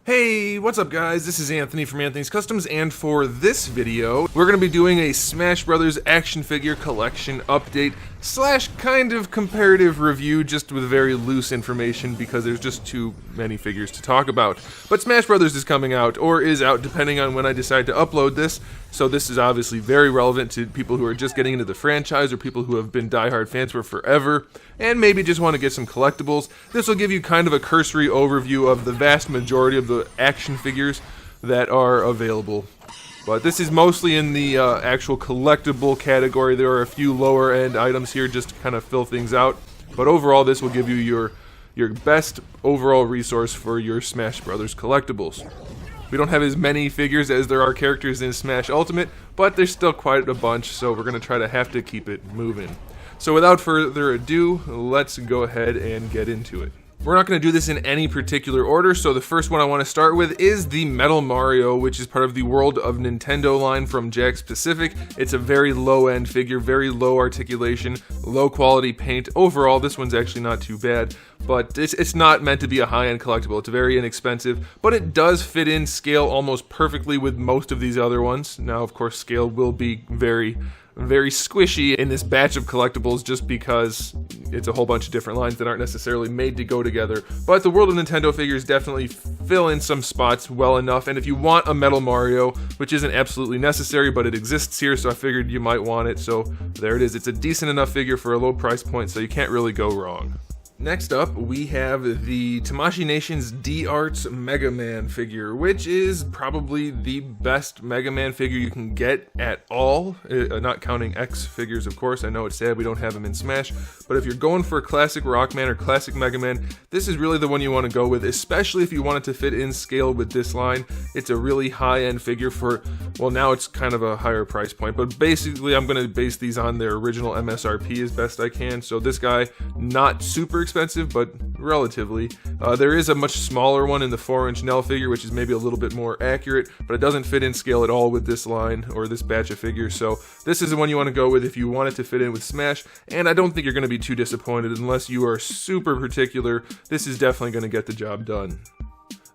Hey, what's up guys? This is Anthony from Anthony's Customs, and for this video, we're going to be doing a Smash Brothers action figure collection update slash kind of comparative review, just with very loose information because there's just too many figures to talk about. But Smash Brothers is coming out, or is out depending on when I decide to upload this, so this is obviously very relevant to people who are just getting into the franchise or people who have been diehard fans for forever, and maybe just want to get some collectibles. This will give you kind of a cursory overview of the vast majority of the action figures that are available. But this is mostly in the actual collectible category. There are a few lower end items here just to kind of fill things out. But overall, this will give you your best overall resource for your Smash Brothers collectibles. We don't have as many figures as there are characters in Smash Ultimate, but there's still quite a bunch, so we're going to have to keep it moving. So without further ado, let's go ahead and get into it. We're not going to do this in any particular order, so the first one I want to start with is the Metal Mario, which is part of the World of Nintendo line from Jakks Pacific. It's a very low-end figure, very low articulation, low-quality paint. Overall, this one's actually not too bad, but it's not meant to be a high-end collectible. It's very inexpensive, but it does fit in scale almost perfectly with most of these other ones. Now, of course, scale will be very squishy in this batch of collectibles just because it's a whole bunch of different lines that aren't necessarily made to go together. But the World of Nintendo figures definitely fill in some spots well enough, and if you want a Metal Mario, which isn't absolutely necessary, but it exists here, so I figured you might want it, so there it is. It's a decent enough figure for a low price point, so you can't really go wrong. Next up, we have the Tamashii Nation's D-Arts Megaman figure, which is probably the best Megaman figure you can get at all, not counting X figures, of course. I know it's sad we don't have them in Smash, but if you're going for a classic Rockman or classic Megaman, this is really the one you want to go with, especially if you want it to fit in scale with this line. It's a really high-end figure for, well, now it's kind of a higher price point, but basically I'm going to base these on their original MSRP as best I can, so this guy, not super expensive, but relatively. There is a much smaller one in the 4-inch Nell figure, which is maybe a little bit more accurate, but it doesn't fit in scale at all with this line or this batch of figures, so this is the one you want to go with if you want it to fit in with Smash, and I don't think you're going to be too disappointed unless you are super particular. This is definitely going to get the job done.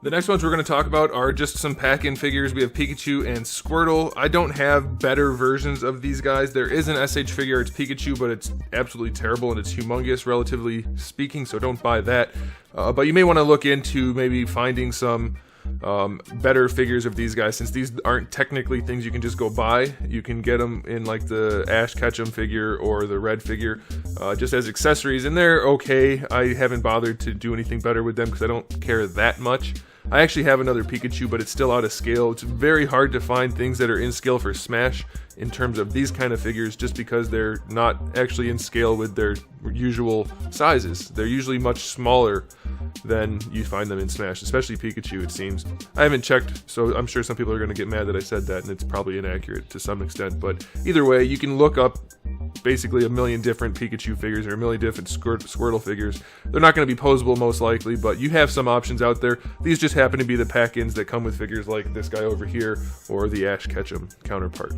The next ones we're going to talk about are just some pack-in figures. We have Pikachu and Squirtle. I don't have better versions of these guys. There is an SH Figuarts Pikachu, but it's absolutely terrible and it's humongous, relatively speaking, so don't buy that. But you may want to look into maybe finding some better figures of these guys, since these aren't technically things you can just go buy. You can get them in like the Ash Ketchum figure or the Red figure just as accessories, and they're okay. I haven't bothered to do anything better with them because I don't care that much. I actually have another Pikachu, but it's still out of scale. It's very hard to find things that are in scale for Smash in terms of these kind of figures, just because they're not actually in scale with their usual sizes. They're usually much smaller than you find them in Smash, especially Pikachu, it seems. I haven't checked, so I'm sure some people are going to get mad that I said that, and it's probably inaccurate to some extent, but either way, you can look up basically a million different Pikachu figures or a million different Squirtle figures. They're not going to be posable most likely, but you have some options out there. These just happen to be the pack-ins that come with figures like this guy over here or the Ash Ketchum counterpart.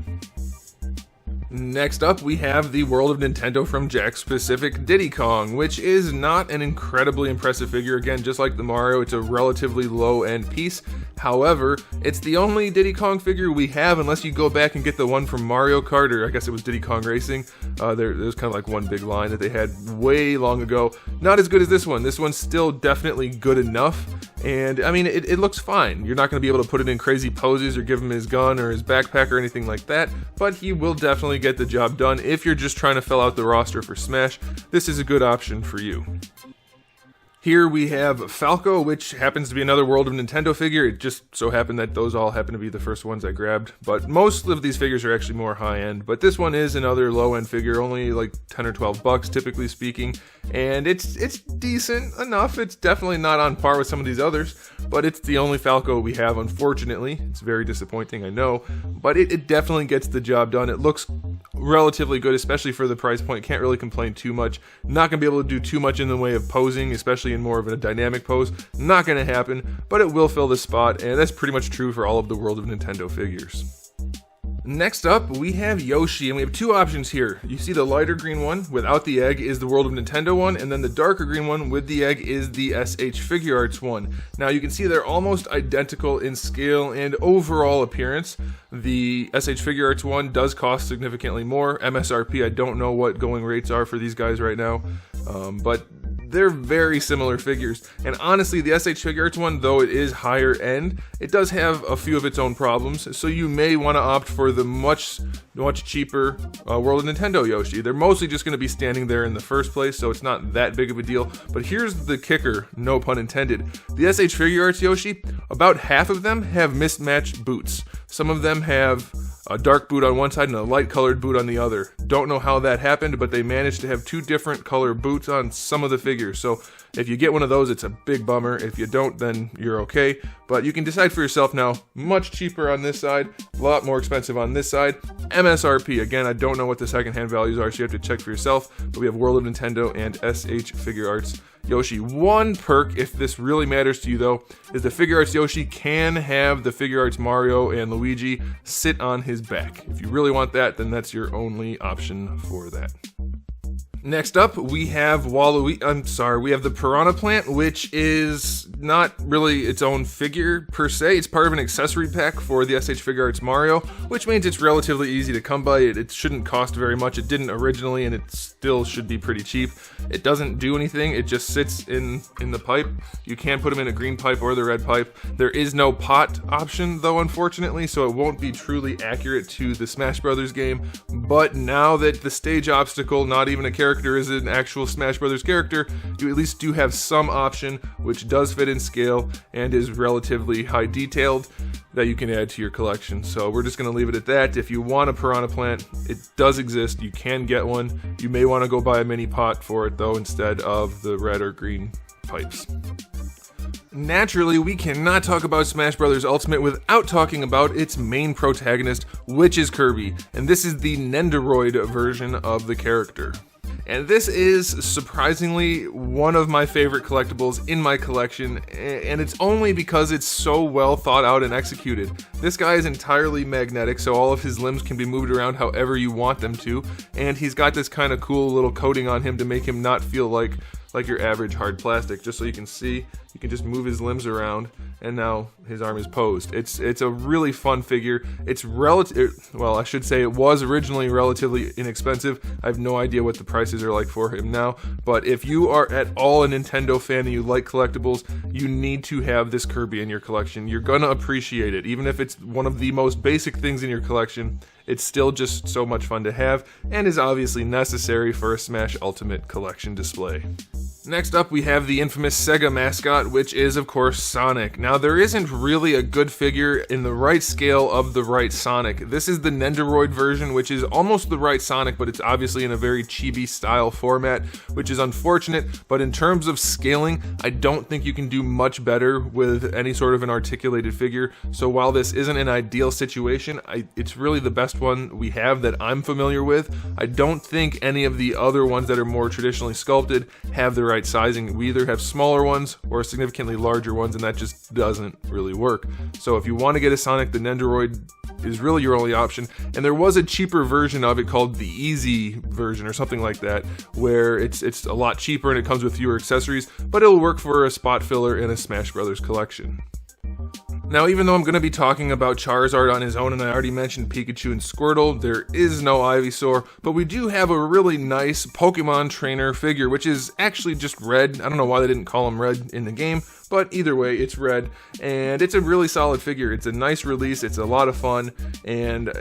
Next up, we have the World of Nintendo from Jakks Pacific Diddy Kong, which is not an incredibly impressive figure. Again, just like the Mario, it's a relatively low-end piece. However, it's the only Diddy Kong figure we have, unless you go back and get the one from Mario Kart, or I guess it was Diddy Kong Racing. There's kind of like one big line that they had way long ago. Not as good as this one. This one's still definitely good enough, and I mean, it looks fine. You're not going to be able to put it in crazy poses or give him his gun or his backpack or anything like that, but he will definitely get the job done. If you're just trying to fill out the roster for Smash, this is a good option for you. Here we have Falco, which happens to be another World of Nintendo figure. It just so happened that those all happen to be the first ones I grabbed, but most of these figures are actually more high-end, but this one is another low-end figure, only like 10 or 12 bucks typically speaking, and it's decent enough. It's definitely not on par with some of these others, but it's the only Falco we have, unfortunately. It's very disappointing, I know, but it definitely gets the job done. It looks relatively good, especially for the price point. Can't really complain too much. Not going to be able to do too much in the way of posing, especially in more of a dynamic pose. Not going to happen, but it will fill the spot, and that's pretty much true for all of the World of Nintendo figures. Next up, we have Yoshi, and we have two options here. You see the lighter green one without the egg is the World of Nintendo one, and then the darker green one with the egg is the SH Figuarts one. Now you can see they're almost identical in scale and overall appearance. The SH Figuarts one does cost significantly more. MSRP, I don't know what going rates are for these guys right now, but they're very similar figures. And honestly, the SH Figuarts one, though it is higher end, it does have a few of its own problems, so you may want to opt for the much cheaper World of Nintendo Yoshi. They're mostly just going to be standing there in the first place, so it's not that big of a deal. But here's the kicker, no pun intended. The SH Figuarts Yoshi, about half of them have mismatched boots. Some of them have a dark boot on one side and a light colored boot on the other. Don't know how that happened, but they managed to have two different color boots on some of the figures. So if you get one of those, it's a big bummer. If you don't, then you're okay. But you can decide for yourself now. Much cheaper on this side, a lot more expensive on this side. MSRP, again, I don't know what the secondhand values are, so you have to check for yourself. But we have World of Nintendo and SH Figuarts Yoshi. One perk, if this really matters to you though, is the Figuarts Yoshi can have the Figuarts Mario and Luigi sit on his back. If you really want that, then that's your only option for that. Next up, we have we have the Piranha Plant, which is not really its own figure per se. It's part of an accessory pack for the SH Figuarts Mario, which means it's relatively easy to come by. It shouldn't cost very much. It didn't originally, and it still should be pretty cheap. It doesn't do anything. It just sits in the pipe. You can put them in a green pipe or the red pipe. There is no pot option, though, unfortunately, so it won't be truly accurate to the Smash Brothers game. But now that the stage obstacle, not even a character, is an actual Smash Brothers character, you at least do have some option, which does fit in scale and is relatively high detailed, that you can add to your collection. So we're just going to leave it at that. If you want a Piranha Plant, it does exist. You can get one. You may want to go buy a mini pot for it, though, instead of the red or green pipes. Naturally, we cannot talk about Smash Bros. Ultimate without talking about its main protagonist, which is Kirby, and this is the Nendoroid version of the character. And this is surprisingly one of my favorite collectibles in my collection, and it's only because it's so well thought out and executed. This guy is entirely magnetic, so all of his limbs can be moved around however you want them to, and he's got this kind of cool little coating on him to make him not feel like your average hard plastic. Just so you can see, you can just move his limbs around, and now his arm is posed. It's a really fun figure. It's I should say it was originally relatively inexpensive. I have no idea what the prices are like for him now, but if you are at all a Nintendo fan and you like collectibles, you need to have this Kirby in your collection. You're gonna appreciate it. Even if it's one of the most basic things in your collection, it's still just so much fun to have, and is obviously necessary for a Smash Ultimate collection display. Next up, we have the infamous Sega mascot, which is, of course, Sonic. Now, there isn't really a good figure in the right scale of the right Sonic. This is the Nendoroid version, which is almost the right Sonic, but it's obviously in a very chibi-style format, which is unfortunate. But in terms of scaling, I don't think you can do much better with any sort of an articulated figure. So while this isn't an ideal situation, it's really the best one we have that I'm familiar with. I don't think any of the other ones that are more traditionally sculpted have the right sizing. We either have smaller ones or significantly larger ones, and that just doesn't really work. So if you want to get a Sonic, the Nendoroid is really your only option. And there was a cheaper version of it called the Easy version or something like that, where it's a lot cheaper and it comes with fewer accessories, but it'll work for a spot filler in a Smash Brothers collection. Now, even though I'm going to be talking about Charizard on his own, and I already mentioned Pikachu and Squirtle, there is no Ivysaur, but we do have a really nice Pokemon trainer figure, which is actually just red. I don't know why they didn't call him red in the game, but either way, it's red, and it's a really solid figure. It's a nice release, it's a lot of fun, and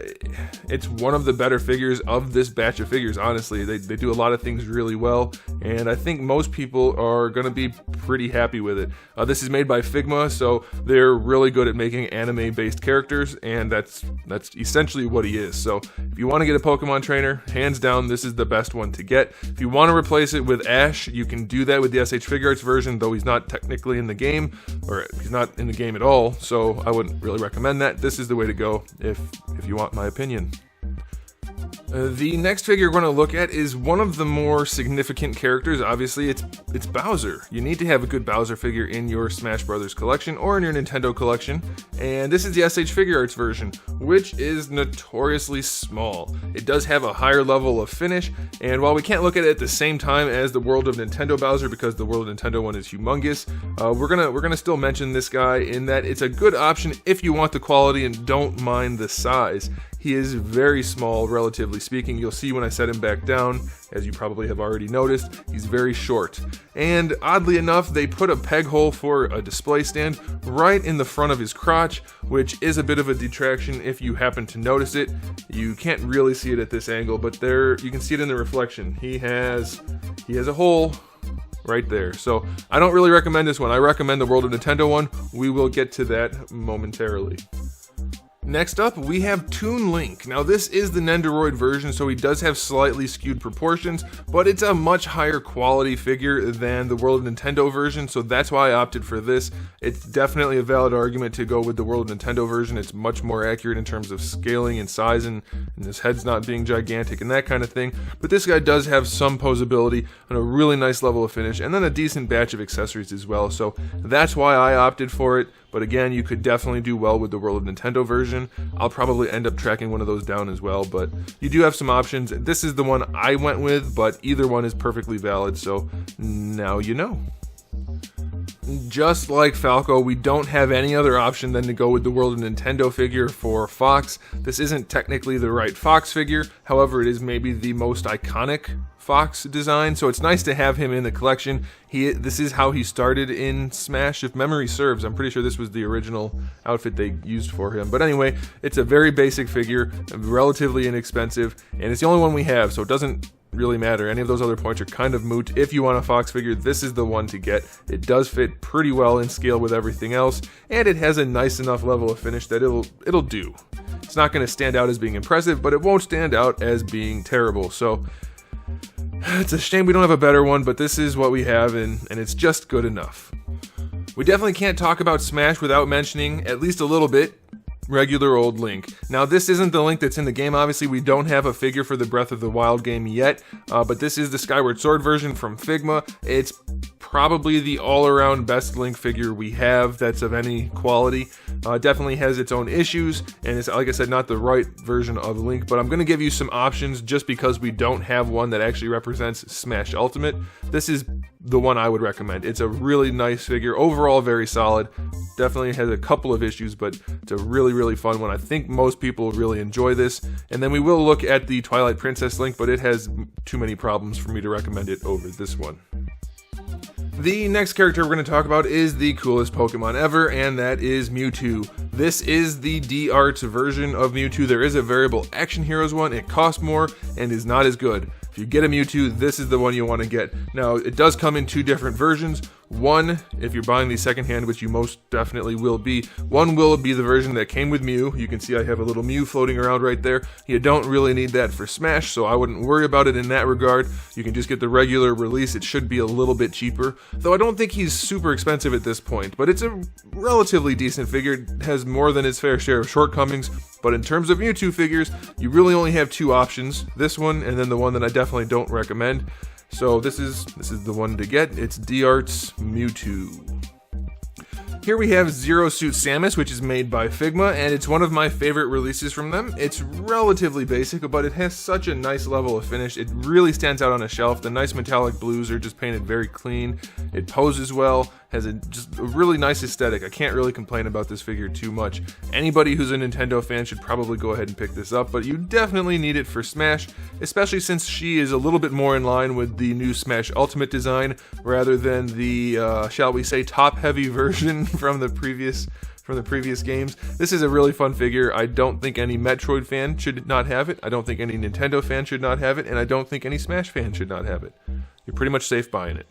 it's one of the better figures of this batch of figures, honestly. They do a lot of things really well, and I think most people are going to be pretty happy with it. This is made by Figma, so they're really good at making anime-based characters, and that's essentially what he is. So if you want to get a Pokemon trainer, hands down, this is the best one to get. If you want to replace it with Ash, you can do that with the SH Figuarts version, though he's not technically in the game, or he's not in the game at all, so I wouldn't really recommend that. This is the way to go if you want my opinion. The next figure we're going to look at is one of the more significant characters. Obviously, it's Bowser. You need to have a good Bowser figure in your Smash Brothers collection or in your Nintendo collection, and this is the SH Figuarts version, which is notoriously small. It does have a higher level of finish, and while we can't look at it at the same time as the World of Nintendo Bowser because the World of Nintendo one is humongous, we're gonna still mention this guy in that it's a good option if you want the quality and don't mind the size. He is very small, relatively speaking. You'll see when I set him back down, as you probably have already noticed, he's very short. And oddly enough, they put a peg hole for a display stand right in the front of his crotch, which is a bit of a detraction if you happen to notice it. You can't really see it at this angle, but there you can see it in the reflection. He has a hole right there. So I don't really recommend this one. I recommend the World of Nintendo one. We will get to that momentarily. Next up, we have Toon Link. Now this is the Nendoroid version, so he does have slightly skewed proportions, but it's a much higher quality figure than the World of Nintendo version, so that's why I opted for this. It's definitely a valid argument to go with the World of Nintendo version. It's much more accurate in terms of scaling and size, and his head's not being gigantic and that kind of thing. But this guy does have some posability and a really nice level of finish, and then a decent batch of accessories as well, so that's why I opted for it. But again, you could definitely do well with the World of Nintendo version. I'll probably end up tracking one of those down as well, but you do have some options. This is the one I went with, but either one is perfectly valid, so now you know. Just like Falco, we don't have any other option than to go with the World of Nintendo figure for Fox. This isn't technically the right Fox figure, however it is maybe the most iconic Fox design, so it's nice to have him in the collection. This is how he started in Smash, if memory serves. I'm pretty sure this was the original outfit they used for him. But anyway, it's a very basic figure, relatively inexpensive, and it's the only one we have, so it doesn't really matter. Any of those other points are kind of moot. If you want a Fox figure, this is the one to get. It does fit pretty well in scale with everything else, and it has a nice enough level of finish that it'll do. It's not going to stand out as being impressive, but it won't stand out as being terrible. So it's a shame we don't have a better one, but this is what we have, and it's just good enough. We definitely can't talk about Smash without mentioning, at least a little bit, regular old Link. Now this isn't the Link that's in the game, obviously we don't have a figure for the Breath of the Wild game yet, but this is the Skyward Sword version from Figma. It's probably the all-around best Link figure we have that's of any quality. Definitely has its own issues, and it's, like I said, not the right version of Link, but I'm going to give you some options just because we don't have one that actually represents Smash Ultimate. This is the one I would recommend. It's a really nice figure, overall very solid. Definitely has a couple of issues, but it's a really fun one. I think most people will really enjoy this. And then we will look at the Twilight Princess Link, but it has too many problems for me to recommend it over this one. The next character we're going to talk about is the coolest Pokemon ever, and that is Mewtwo. This is the D-Arts version of Mewtwo. There is a variable Action Heroes one. It costs more and is not as good. If you get a Mewtwo, this is the one you want to get. Now, it does come in two different versions. One, if you're buying these secondhand, which you most definitely will be, one will be the version that came with Mew. You can see I have a little Mew floating around right there. You don't really need that for Smash, so I wouldn't worry about it in that regard. You can just get the regular release. It should be a little bit cheaper, though I don't think he's super expensive at this point, but it's a relatively decent figure. It has more than its fair share of shortcomings, but in terms of Mewtwo figures, you really only have two options. This one, and then the one that I definitely don't recommend. So this is the one to get. It's D-Arts Mewtwo. Here we have Zero Suit Samus, which is made by Figma, and it's one of my favorite releases from them. It's relatively basic, but it has such a nice level of finish. It really stands out on a shelf. The nice metallic blues are just painted very clean. It poses well, has just a really nice aesthetic. I can't really complain about this figure too much. Anybody who's a Nintendo fan should probably go ahead and pick this up, but you definitely need it for Smash, especially since she is a little bit more in line with the new Smash Ultimate design, rather than the, shall we say, top-heavy version from the previous games. This is a really fun figure. I don't think any Metroid fan should not have it. I don't think any Nintendo fan should not have it, and I don't think any Smash fan should not have it. You're pretty much safe buying it.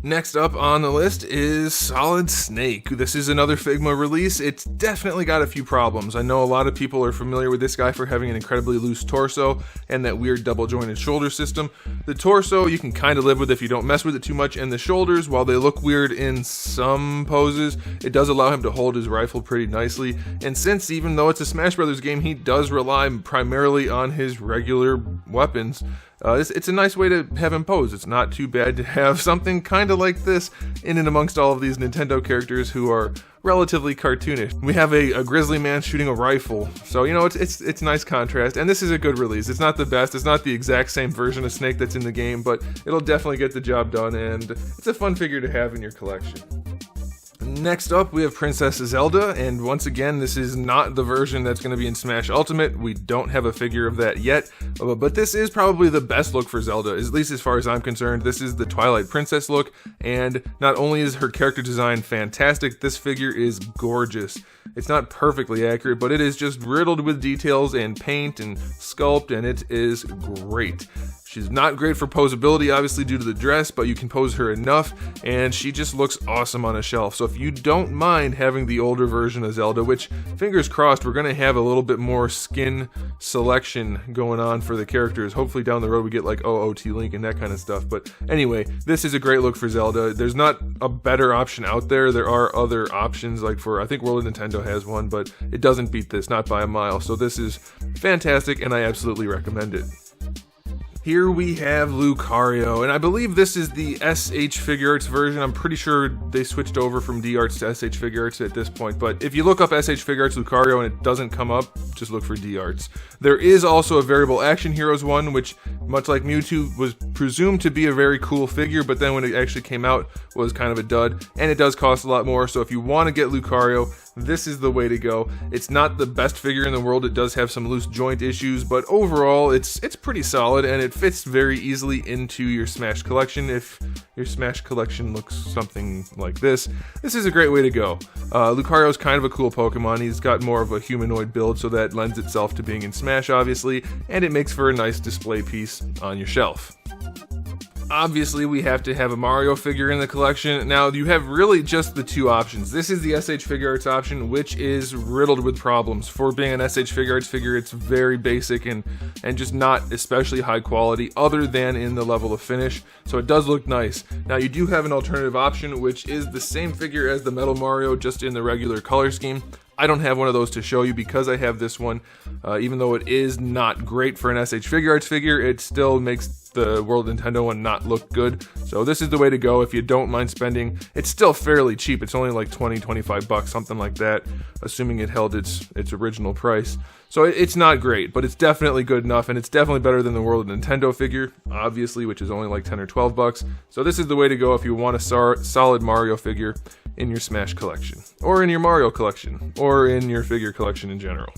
Next up on the list is Solid Snake. This is another Figma release. It's definitely got a few problems. I know a lot of people are familiar with this guy for having an incredibly loose torso and that weird double jointed shoulder system. The torso you can kind of live with if you don't mess with it too much, and the shoulders, while they look weird in some poses, it does allow him to hold his rifle pretty nicely. And since, even though it's a Smash Brothers game, he does rely primarily on his regular weapons, it's a nice way to have him pose. It's not too bad to have something kind of like this in and amongst all of these Nintendo characters who are relatively cartoonish. We have a Grizzly Man shooting a rifle, so you know it's nice contrast, and this is a good release. It's not the best, it's not the exact same version of Snake that's in the game, but it'll definitely get the job done, and it's a fun figure to have in your collection. Next up, we have Princess Zelda, and once again, this is not the version that's going to be in Smash Ultimate. We don't have a figure of that yet, but this is probably the best look for Zelda, at least as far as I'm concerned. This is the Twilight Princess look, and not only is her character design fantastic, this figure is gorgeous. It's not perfectly accurate, but it is just riddled with details and paint and sculpt, and it is great. She's not great for posability, obviously, due to the dress, but you can pose her enough, and she just looks awesome on a shelf. So if you don't mind having the older version of Zelda, which, fingers crossed, we're going to have a little bit more skin selection going on for the characters. Hopefully down the road we get like OOT Link and that kind of stuff. But anyway, this is a great look for Zelda. There's not a better option out there. There are other options, like I think World of Nintendo has one, but it doesn't beat this, not by a mile. So this is fantastic, and I absolutely recommend it. Here we have Lucario, and I believe this is the SH Figuarts version. I'm pretty sure they switched over from D-Arts to SH Figuarts at this point, but if you look up SH Figuarts Lucario and it doesn't come up, just look for D-Arts. There is also a Variable Action Heroes one, which, much like Mewtwo, was presumed to be a very cool figure, but then when it actually came out, was kind of a dud, and it does cost a lot more, so if you want to get Lucario, this is the way to go. It's not the best figure in the world. It does have some loose joint issues, but overall, it's pretty solid, and it fits very easily into your Smash collection. If your Smash collection looks something like this is a great way to go. Lucario's kind of a cool Pokemon. He's got more of a humanoid build, so that lends itself to being in Smash, obviously, and it makes for a nice display piece on your shelf. Obviously, we have to have a Mario figure in the collection. Now, you have really just the two options. This is the SH Figuarts option, which is riddled with problems. For being an SH Figuarts figure, it's very basic and just not especially high quality, other than in the level of finish, so it does look nice. Now, you do have an alternative option, which is the same figure as the Metal Mario, just in the regular color scheme. I don't have one of those to show you because I have this one. Even though it is not great for an SH Figuarts figure, it still makes the World Nintendo one not look good. So this is the way to go if you don't mind spending. It's still fairly cheap. It's only like $20-25, something like that, assuming it held its original price. So it's not great, but it's definitely good enough, and it's definitely better than the World Nintendo figure, obviously, which is only like $10 or $12. So this is the way to go if you want a solid Mario figure in your Smash collection, or in your Mario collection, or in your figure collection in general.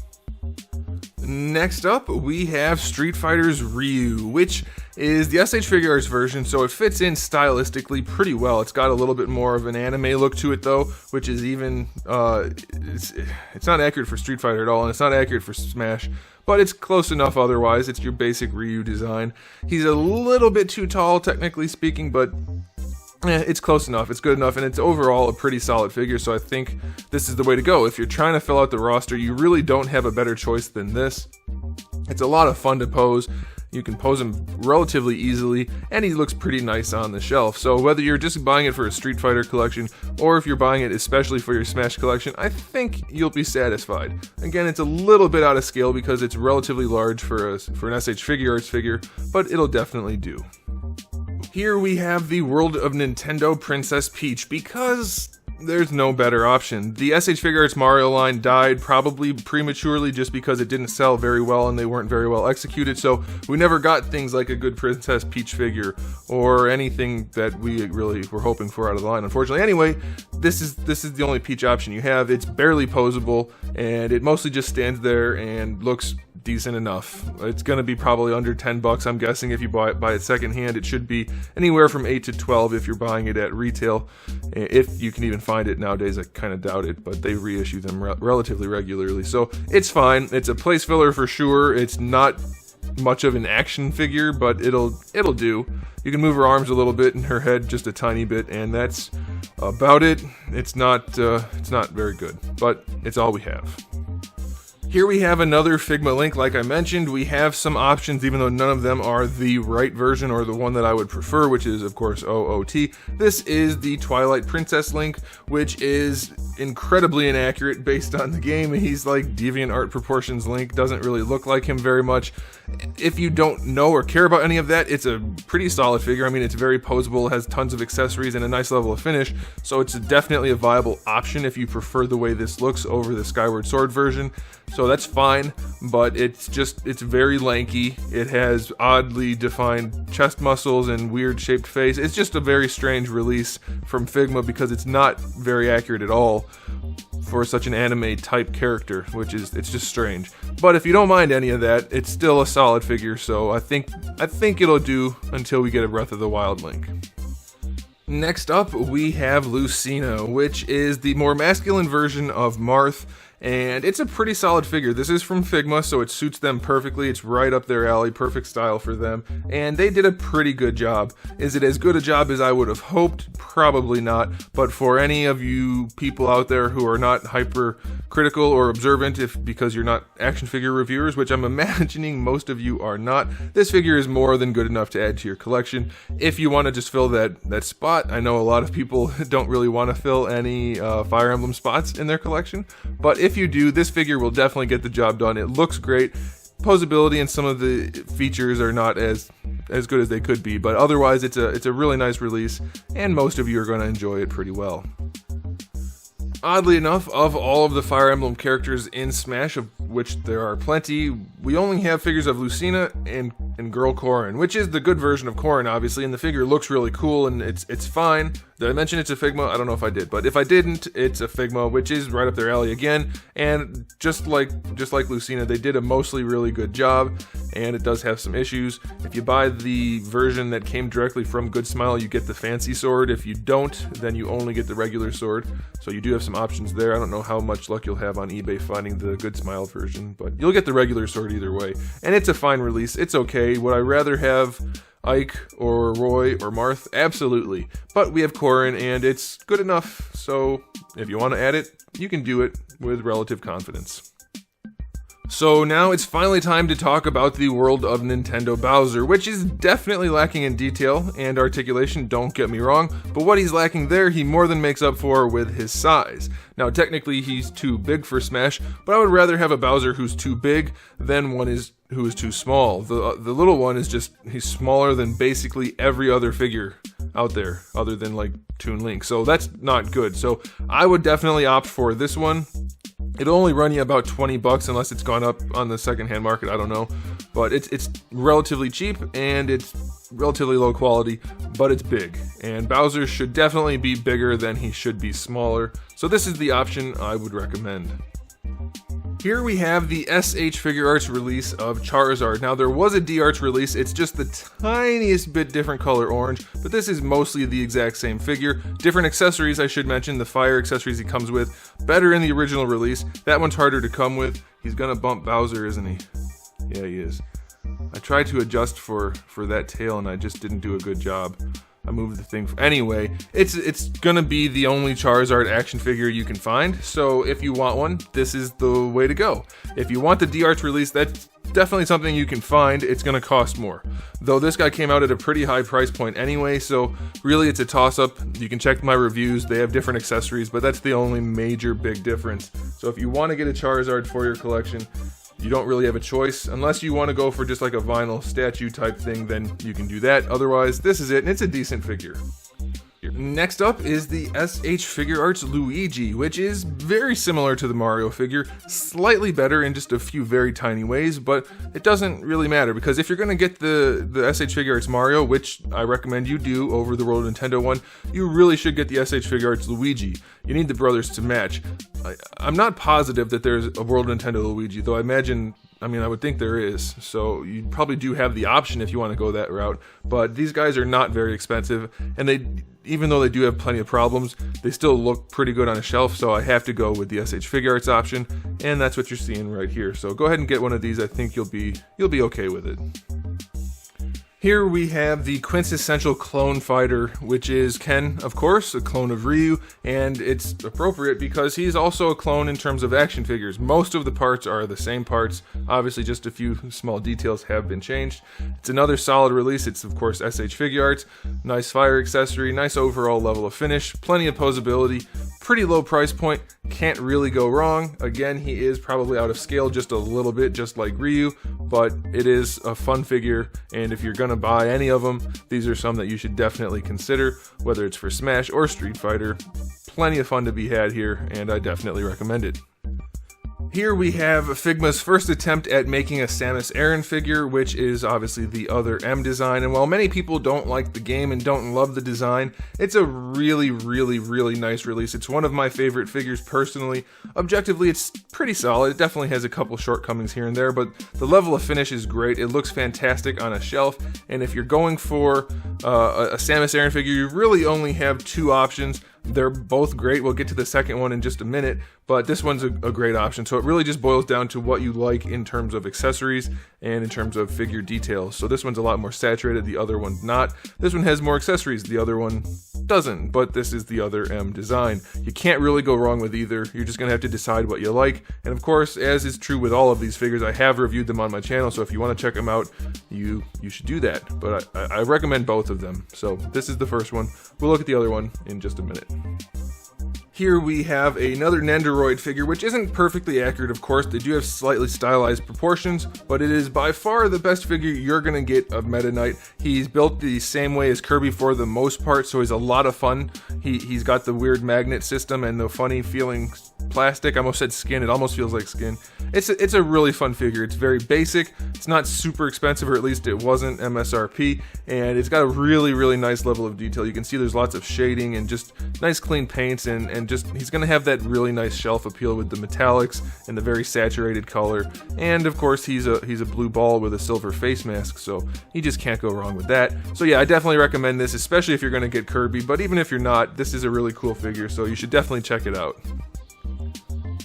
Next up, we have Street Fighters Ryu, which is the SH Figuarts version, so it fits in stylistically pretty well. It's got a little bit more of an anime look to it, though, which is even, it's not accurate for Street Fighter at all, and it's not accurate for Smash, but it's close enough otherwise. It's your basic Ryu design. He's a little bit too tall, technically speaking, but it's close enough, it's good enough, and it's overall a pretty solid figure, so I think this is the way to go. If you're trying to fill out the roster, you really don't have a better choice than this. It's a lot of fun to pose. You can pose him relatively easily, and he looks pretty nice on the shelf. So whether you're just buying it for a Street Fighter collection, or if you're buying it especially for your Smash collection, I think you'll be satisfied. Again, it's a little bit out of scale because it's relatively large for an SH Figuarts figure, but it'll definitely do. Here we have the World of Nintendo Princess Peach, because there's no better option. The SH Figuarts Mario line died probably prematurely just because it didn't sell very well and they weren't very well executed, so we never got things like a good Princess Peach figure or anything that we really were hoping for out of the line, unfortunately. Anyway, this is the only Peach option you have. It's barely posable, and it mostly just stands there and looks decent enough. It's going to be probably under $10, I'm guessing. If you buy it secondhand, it should be anywhere from $8 to $12 if you're buying it at retail, if you can even find it nowadays. I kind of doubt it, but they reissue them relatively regularly, so it's fine. It's a place filler for sure. It's not much of an action figure, but it'll do. You can move her arms a little bit and her head just a tiny bit, and that's about it. It's not very good, but it's all we have. Here we have another Figma Link. Like I mentioned, we have some options, even though none of them are the right version or the one that I would prefer, which is, of course, OOT. This is the Twilight Princess Link, which is incredibly inaccurate based on the game. He's like DeviantArt proportions Link, doesn't really look like him very much. If you don't know or care about any of that, it's a pretty solid figure. I mean, it's very posable, has tons of accessories and a nice level of finish, so it's definitely a viable option if you prefer the way this looks over the Skyward Sword version. So that's fine, but it's very lanky. It has oddly defined chest muscles and weird shaped face. It's just a very strange release from Figma because it's not very accurate at all for such an anime type character, it's just strange. But if you don't mind any of that, it's still a solid figure, so I think it'll do until we get a Breath of the Wild Link. Next up, we have Lucena, which is the more masculine version of Marth, and it's a pretty solid figure. This is from Figma, so it suits them perfectly. It's right up their alley, perfect style for them, and they did a pretty good job. Is it as good a job as I would have hoped? Probably not, but for any of you people out there who are not hyper critical or observant because you're not action figure reviewers, which I'm imagining most of you are not, this figure is more than good enough to add to your collection. If you want to just fill that spot, I know a lot of people don't really want to fill any Fire Emblem spots in their collection, but if you do, this figure will definitely get the job done. It looks great. Posability and some of the features are not as good as they could be, but otherwise it's a really nice release, and most of you are going to enjoy it pretty well. Oddly enough, of all of the Fire Emblem characters in Smash, of which there are plenty, we only have figures of Lucena and Girl Corrin, which is the good version of Corrin, obviously, and the figure looks really cool, and it's fine. Did I mention it's a Figma? I don't know if I did, but if I didn't, it's a Figma, which is right up their alley again, and just like Lucena, they did a mostly really good job, and it does have some issues. If you buy the version that came directly from Good Smile, you get the fancy sword. If you don't, then you only get the regular sword, so you do have some options there. I don't know how much luck you'll have on eBay finding the Good Smile version, but you'll get the regular sword either way, and it's a fine release. It's okay. Would I rather have Ike or Roy or Marth? Absolutely, but we have Corrin and it's good enough, so if you want to add it, you can do it with relative confidence. So now it's finally time to talk about the world of Nintendo Bowser, which is definitely lacking in detail and articulation, don't get me wrong, but what he's lacking there, he more than makes up for with his size. Now technically he's too big for Smash, but I would rather have a Bowser who's too big than one who is too small. The little one is just, he's smaller than basically every other figure out there, other than like Toon Link, so that's not good. So I would definitely opt for this one. It'll only run you about $20 unless it's gone up on the secondhand market, I don't know. But it's relatively cheap and it's relatively low quality, but it's big. And Bowser should definitely be bigger than he should be smaller. So this is the option I would recommend. Here we have the SH Figuarts release of Charizard. Now there was a D-Arts release, it's just the tiniest bit different color orange, but this is mostly the exact same figure. Different accessories, I should mention, the fire accessories he comes with, better in the original release. That one's harder to come with. He's gonna bump Bowser, isn't he? Yeah, he is. I tried to adjust for that tail and I just didn't do a good job. I moved the thing. Anyway, it's gonna be the only Charizard action figure you can find, so if you want one, this is the way to go. If you want the D-Arts release, that's definitely something you can find. It's gonna cost more. Though this guy came out at a pretty high price point anyway, so really it's a toss-up. You can check my reviews, they have different accessories, but that's the only major big difference. So if you want to get a Charizard for your collection, you don't really have a choice. Unless you want to go for just like a vinyl statue type thing, then you can do that. Otherwise, this is it, and it's a decent figure. Next up is the SH Figuarts Luigi, which is very similar to the Mario figure, slightly better in just a few very tiny ways, but it doesn't really matter, because if you're going to get the SH Figuarts Mario, which I recommend you do over the World of Nintendo one, you really should get the SH Figuarts Luigi. You need the brothers to match. I'm not positive that there's a World of Nintendo Luigi, though I would think there is, so you probably do have the option if you want to go that route, but these guys are not very expensive, and even though they do have plenty of problems, they still look pretty good on a shelf, so I have to go with the SH Figuarts option, and that's what you're seeing right here. So go ahead and get one of these. I think you'll be okay with it. Here we have the quintessential clone fighter, which is Ken, of course, a clone of Ryu, and it's appropriate because he's also a clone in terms of action figures. Most of the parts are the same parts, obviously just a few small details have been changed. It's another solid release. It's of course SH Figuarts, nice fire accessory, nice overall level of finish, plenty of posability, pretty low price point, can't really go wrong. Again, he is probably out of scale just a little bit, just like Ryu, but it is a fun figure, and if you're gonna buy any of them, these are some that you should definitely consider, whether it's for Smash or Street Fighter. Plenty of fun to be had here, and I definitely recommend it. Here we have Figma's first attempt at making a Samus Aran figure, which is obviously the other M design, and while many people don't like the game and don't love the design, it's a really nice release. It's one of my favorite figures personally. Objectively, it's pretty solid. It definitely has a couple shortcomings here and there, but the level of finish is great. It looks fantastic on a shelf, and if you're going for a Samus Aran figure, you really only have two options. They're both great. We'll get to the second one in just a minute, but this one's a great option. So it really just boils down to what you like in terms of accessories and in terms of figure details. So this one's a lot more saturated, the other one's not. This one has more accessories, the other one doesn't, but this is the other M design. You can't really go wrong with either. You're just gonna have to decide what you like. And of course, as is true with all of these figures, I have reviewed them on my channel, so if you want to check them out, you should do that. But I recommend both of them. So this is the first one. We'll look at the other one in just a minute. Here we have another Nendoroid figure, which isn't perfectly accurate, of course. They do have slightly stylized proportions, but it is by far the best figure you're going to get of Meta Knight. He's built the same way as Kirby for the most part, so he's a lot of fun. He's got the weird magnet system and the funny feeling plastic. I almost said skin. It almost feels like skin. It's a really fun figure. It's very basic. It's not super expensive, or at least it wasn't MSRP, and it's got a really nice level of detail. You can see there's lots of shading and just nice clean paints, and just he's going to have that really nice shelf appeal with the metallics and the very saturated color. And of course, he's a blue ball with a silver face mask, so you just can't go wrong with that. So yeah, I definitely recommend this, especially if you're going to get Kirby, but even if you're not, this is a really cool figure, so you should definitely check it out.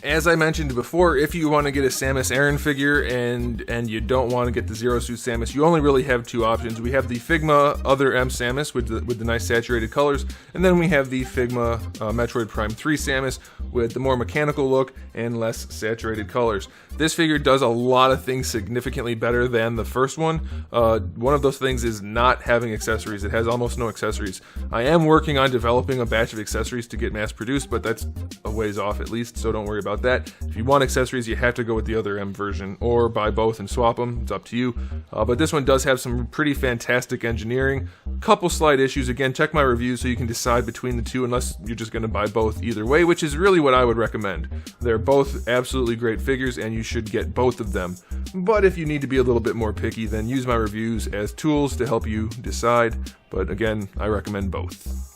As I mentioned before, if you want to get a Samus Aran figure and you don't want to get the Zero Suit Samus, you only really have two options. We have the Figma Other M Samus with the nice saturated colors, and then we have the Figma Metroid Prime 3 Samus with the more mechanical look and less saturated colors. This figure does a lot of things significantly better than the first one. One of those things is not having accessories. It has almost no accessories. I am working on developing a batch of accessories to get mass produced, but that's a ways off at least, so don't worry about that. If you want accessories, you have to go with the other M version, or buy both and swap them. It's up to you. But this one does have some pretty fantastic engineering. Couple slight issues. Again, check my reviews so you can decide between the two, unless you're just going to buy both either way, which is really what I would recommend. They're both absolutely great figures, and you should get both of them. But if you need to be a little bit more picky, then use my reviews as tools to help you decide. But again, I recommend both.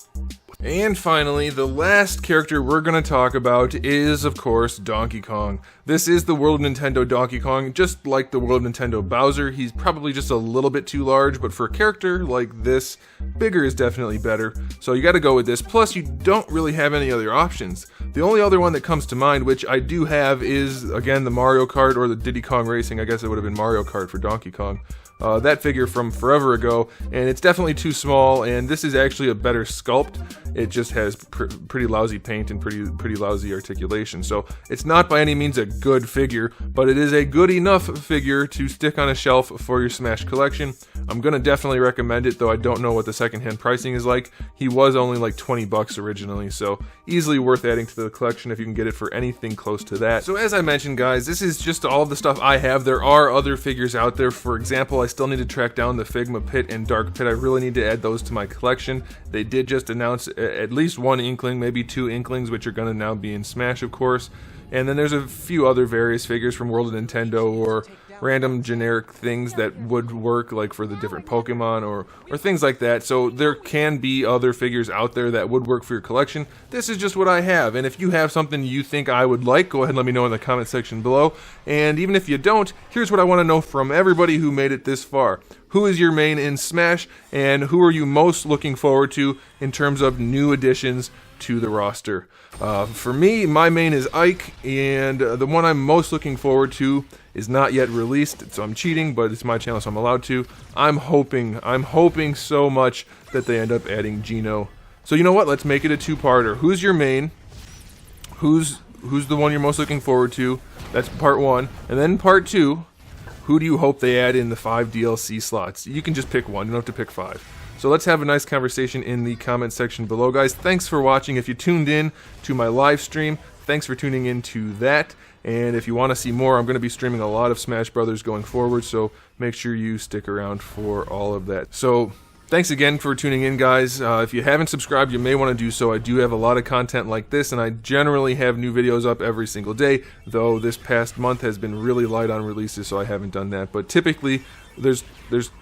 And finally, the last character we're going to talk about is, of course, Donkey Kong. This is the World of Nintendo Donkey Kong. Just like the World of Nintendo Bowser, he's probably just a little bit too large, but for a character like this, bigger is definitely better. So you got to go with this. Plus, you don't really have any other options. The only other one that comes to mind, which I do have, is, again, the Mario Kart or the Diddy Kong Racing. I guess it would have been Mario Kart for Donkey Kong. That figure from forever ago, and it's definitely too small, and this is actually a better sculpt. It just has pretty lousy paint and pretty lousy articulation, so it's not by any means a good figure, but it is a good enough figure to stick on a shelf for your Smash collection. I'm gonna definitely recommend it, though I don't know what the secondhand pricing is like. He was only like 20 bucks originally, so easily worth adding to the collection if you can get it for anything close to that. So as I mentioned, guys, this is just all the stuff I have. There are other figures out there. For example, I still need to track down the Figma Pit and Dark Pit. I really need to add those to my collection. They did just announce at least one Inkling, maybe two Inklings, which are going to now be in Smash, of course. And then there's a few other various figures from World of Nintendo or random generic things that would work, like for the different Pokemon or things like that. So there can be other figures out there that would work for your collection. This is just what I have, and if you have something you think I would like, go ahead and let me know in the comment section below. And even if you don't, here's what I want to know from everybody who made it this far. Who is your main in Smash, and who are you most looking forward to in terms of new additions to the roster? For me, my main is Ike, and the one I'm most looking forward to is not yet released, so I'm cheating, but it's my channel, so I'm allowed to. I'm hoping so much that they end up adding Geno. So you know what? Let's make it a two-parter. Who's your main? Who's the one you're most looking forward to? That's part one, and then part two. Who do you hope they add in the 5 DLC slots? You can just pick one, you don't have to pick 5. So let's have a nice conversation in the comment section below, guys. Thanks for watching. If you tuned in to my live stream, thanks for tuning in to that. And if you want to see more, I'm going to be streaming a lot of Smash Brothers going forward, so make sure you stick around for all of that. So thanks again for tuning in, guys. If you haven't subscribed, you may want to do so. I do have a lot of content like this, and I generally have new videos up every single day, though this past month has been really light on releases, so I haven't done that. But typically, there's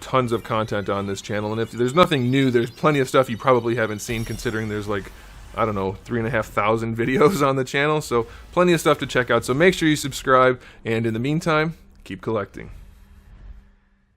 tons of content on this channel, and if there's nothing new, there's plenty of stuff you probably haven't seen, considering there's like, I don't know, 3,500 videos on the channel, so plenty of stuff to check out. So make sure you subscribe, and in the meantime, keep collecting.